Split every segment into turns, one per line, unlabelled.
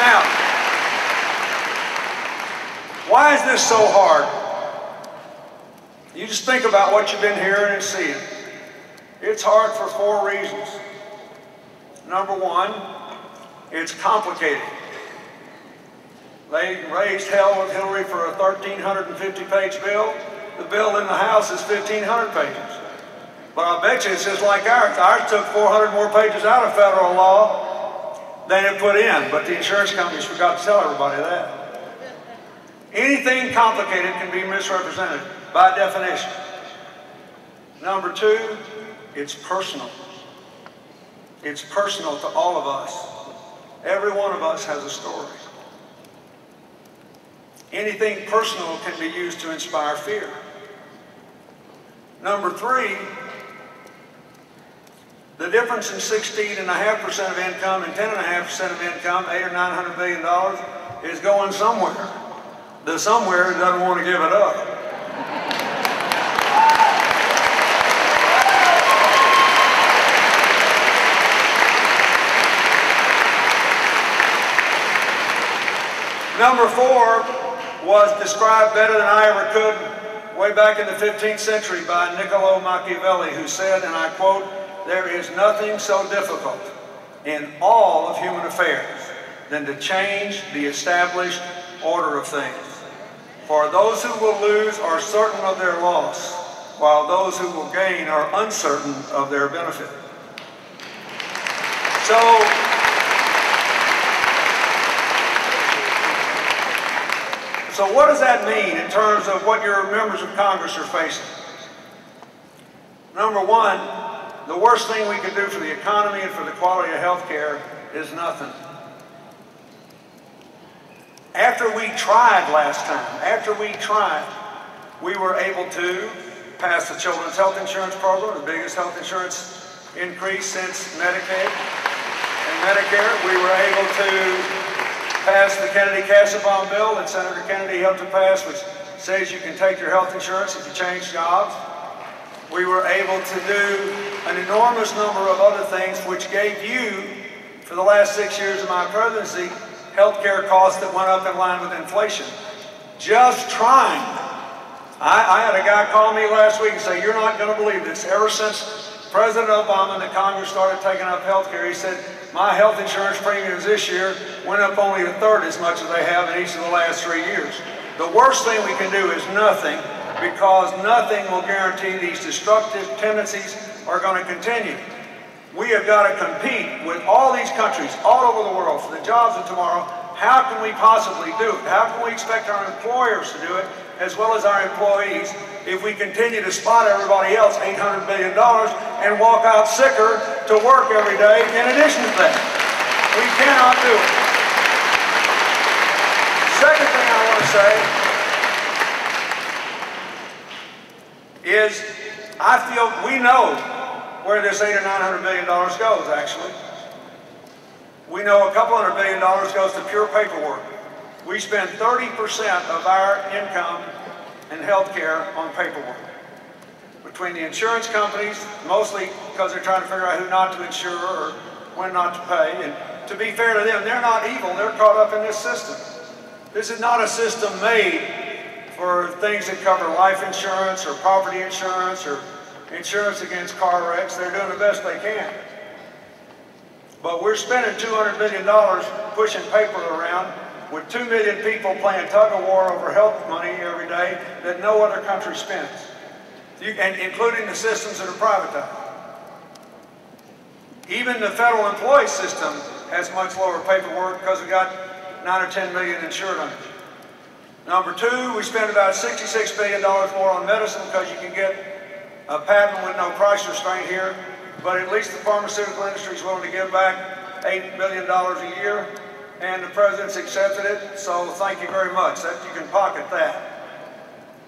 Now, why is this so hard? You just think about what you've been hearing and seeing. It's hard for 4 reasons. Number one, it's complicated. They raised hell with Hillary for a 1,350-page bill. The bill in the House is 1,500 pages. But I bet you it's just like ours. Ours took 400 more pages out of federal law than it put in. But the insurance companies forgot to tell everybody that. Anything complicated can be misrepresented by definition. Number two, it's personal. It's personal to all of us. Every one of us has a story. Anything personal can be used to inspire fear. Number three, the difference in 16.5% of income and 10.5% of income, $800 or $900 billion, is going somewhere. The somewhere doesn't want to give it up. Number four was described better than I ever could way back in the 15th century by Niccolo Machiavelli, who said, and I quote, "There is nothing so difficult in all of human affairs than to change the established order of things. For those who will lose are certain of their loss, while those who will gain are uncertain of their benefit." So what does that mean in terms of what your members of Congress are facing? Number one, the worst thing we can do for the economy and for the quality of health care is nothing. After we tried last time, we were able to pass the Children's Health Insurance Program, the biggest health insurance increase since Medicaid and Medicare. We were able to pass the Kennedy-Kassebaum bill that Senator Kennedy helped to pass, which says you can take your health insurance if you change jobs. We were able to do an enormous number of other things which gave you, for the last 6 years of my presidency, health care costs that went up in line with inflation. Just trying. I had a guy call me last week and say, "You're not going to believe this. Ever since President Obama and the Congress started taking up health care," he said, "my health insurance premiums this year went up only a third as much as they have in each of the last 3 years." The worst thing we can do is nothing, because nothing will guarantee these destructive tendencies are going to continue. We have got to compete with all these countries all over the world for the jobs of tomorrow. How can we possibly do it? How can we expect our employers to do it, as well as our employees, if we continue to spot everybody else $800 billion and walk out sicker to work every day in addition to that? We cannot do it. Second thing I want to say is I feel we know where this $800 or $900 billion goes, actually. We know a couple $100 billion goes to pure paperwork. We spend 30% of our income in health care on paperwork. Between the insurance companies, mostly because they're trying to figure out who not to insure or when not to pay. And to be fair to them, they're not evil. They're caught up in this system. This is not a system made for things that cover life insurance or property insurance or insurance against car wrecks. They're doing the best they can. But we're spending $200 billion pushing paper around with 2 million people playing tug-of-war over health money every day that no other country spends, and including the systems that are privatized. Even the federal employee system has much lower paperwork because we got 9 or 10 million insured under it. Number two, we spend about $66 billion more on medicine because you can get a patent with no price restraint here, but at least the pharmaceutical industry is willing to give back $8 billion a year, and the president's accepted it, so thank you very much. That you can pocket that.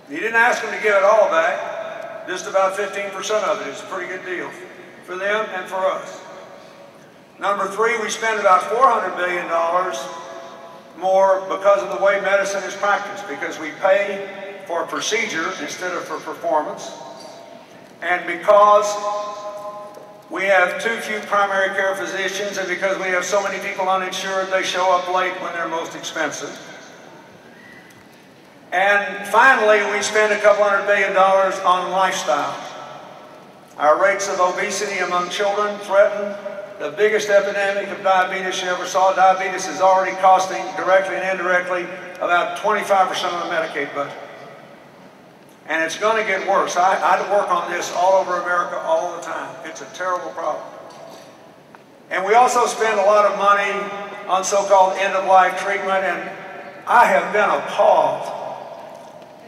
He didn't ask them to give it all back. Just about 15% of it is a pretty good deal for them and for us. Number three, we spend about $400 billion more because of the way medicine is practiced, because we pay for procedure instead of for performance, and because We have too few primary care physicians, and because we have so many people uninsured, they show up late when they're most expensive. And finally, we spend a couple $100 billion on lifestyle. Our rates of obesity among children threaten the biggest epidemic of diabetes you ever saw. Diabetes is already costing, directly and indirectly, about 25% of the Medicaid budget. And it's going to get worse. I work on this all over America all the time. It's a terrible problem. And we also spend a lot of money on so-called end-of-life treatment, and I have been appalled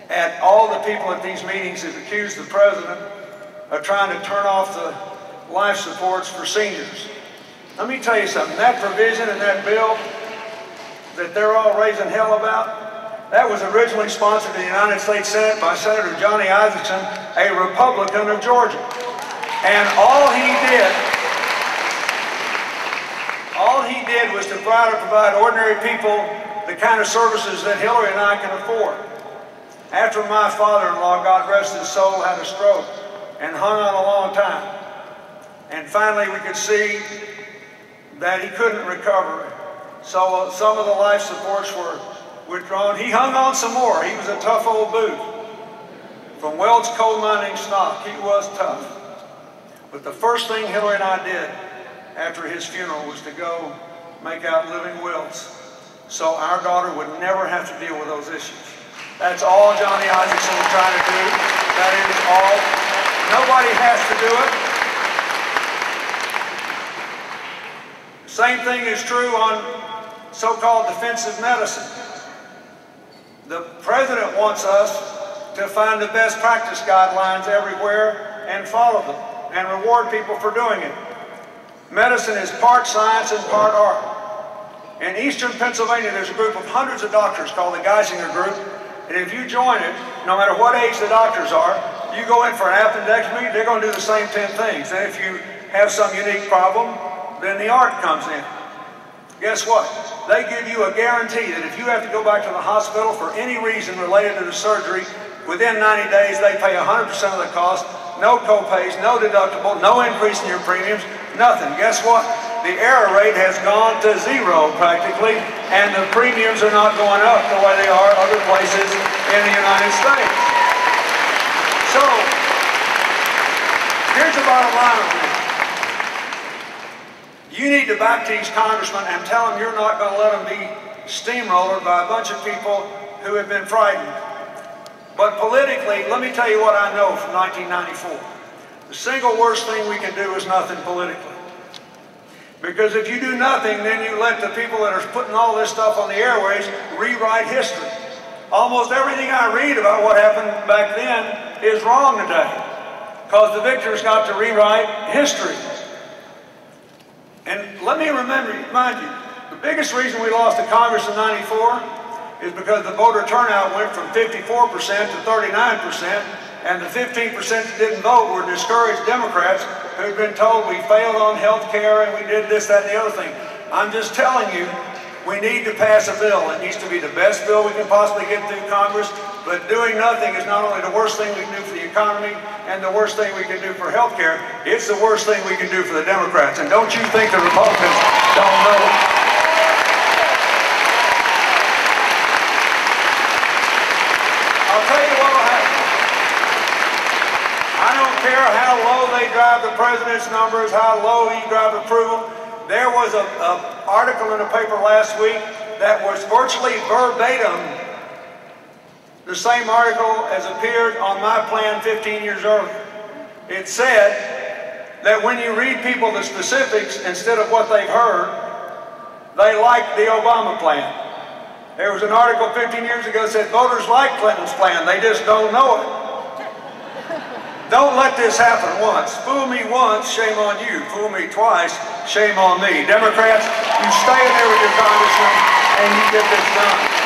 at all the people at these meetings who've accused the president of trying to turn off the life supports for seniors. Let me tell you something, that provision in that bill that they're all raising hell about, that was originally sponsored in the United States Senate by Senator Johnny Isakson, a Republican of Georgia. And all he did was to try to provide ordinary people the kind of services that Hillary and I can afford. After my father-in-law, God rest his soul, had a stroke and hung on a long time, and finally we could see that he couldn't recover. So some of the life supports were withdrawn. He hung on some more. He was a tough old boot. From Wells coal mining stock, he was tough. But the first thing Hillary and I did after his funeral was to go make out living wills so our daughter would never have to deal with those issues. That's all Johnny Isakson was trying to do. That is all. Nobody has to do it. Same thing is true on so-called defensive medicine. The president wants us to find the best practice guidelines everywhere and follow them and reward people for doing it. Medicine is part science and part art. In eastern Pennsylvania, there's a group of hundreds of doctors called the Geisinger Group. And if you join it, no matter what age the doctors are, you go in for an appendectomy, they're going to do the same 10 things. And if you have some unique problem, then the art comes in. Guess what? They give you a guarantee that if you have to go back to the hospital for any reason related to the surgery, within 90 days they pay 100% of the cost, no co-pays, no deductible, no increase in your premiums, nothing. Guess what? The error rate has gone to zero practically, and the premiums are not going up the way they are other places in the United States. So, here's the bottom line of this. You need to back these congressmen and tell them you're not going to let them be steamrolled by a bunch of people who have been frightened. But politically, let me tell you what I know from 1994. The single worst thing we can do is nothing politically. Because if you do nothing, then you let the people that are putting all this stuff on the airways rewrite history. Almost everything I read about what happened back then is wrong today, because the victors got to rewrite history. And let me remind you, the biggest reason we lost to Congress in '94 is because the voter turnout went from 54% to 39%, and the 15% that didn't vote were discouraged Democrats who'd been told we failed on health care and we did this, that, and the other thing. I'm just telling you, we need to pass a bill. It needs to be the best bill we can possibly get through Congress, but doing nothing is not only the worst thing we can do for the economy and the worst thing we can do for health care, it's the worst thing we can do for the Democrats. And don't you think the Republicans don't know it? I'll tell you what will happen. I don't care how low they drive the president's numbers, how low he drive approval. There was an article in the paper last week that was virtually verbatim the same article as appeared on my plan 15 years earlier. It said that when you read people the specifics instead of what they've heard, they like the Obama plan. There was an article 15 years ago that said voters like Clinton's plan, they just don't know it. Don't let this happen once. Fool me once, shame on you. Fool me twice, shame on me. Democrats, you stay in there with your congressman and you get this done.